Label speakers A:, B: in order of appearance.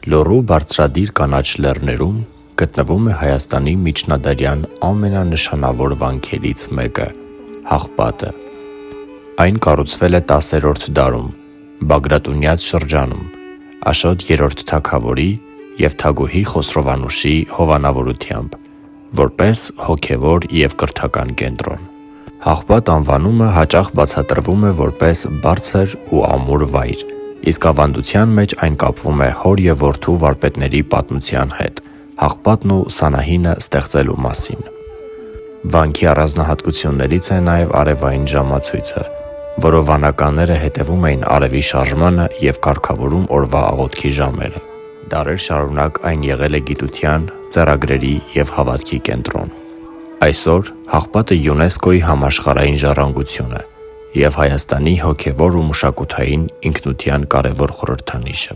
A: Լոռու բարձրադիր կանաչ լեռներում գտնվում է Հայաստանի միջնադարյան ամենանշանավոր վանքերից մեկը՝ Հաղպատը։ Այն կառուցվել է 10-րդ դարում, Բագրատունյաց շրջանում, Աշոտ 3-րդ թագավորի և Թագուհի Խոսրովանուշի հովանավորությամբ, որպես հոգևոր և կրթական կենտրոն։ Հաղպատ անվանումը հաճախ բացատրվում է որպես բարձր ու ամուր վայր, իսկ ավանդության մեջ այն կապվում է հոր և որդու վարպետների պատմության հետ՝ Հաղպատն ու Սանահինը ստեղծելու մասին։ Վանքի առանձնահատկություններից է նաև արևային ժամացույցը, որով վանականները հետևում էին արևի շարժմանը և կարգավորում օրվա աղոթքի ժամերը։ Դարեր շարունակ այն եղել է գիտության, ձեռագրերի և հավատքի կենտրոն։ Այսօր Հաղպատը ՅՈՒՆԵՍԿՕ-ի համաշխարհային ժառանգություն է և Հայաստանի հոգևոր ու մշակութային ինքնության կարևոր խորհրդանիշը։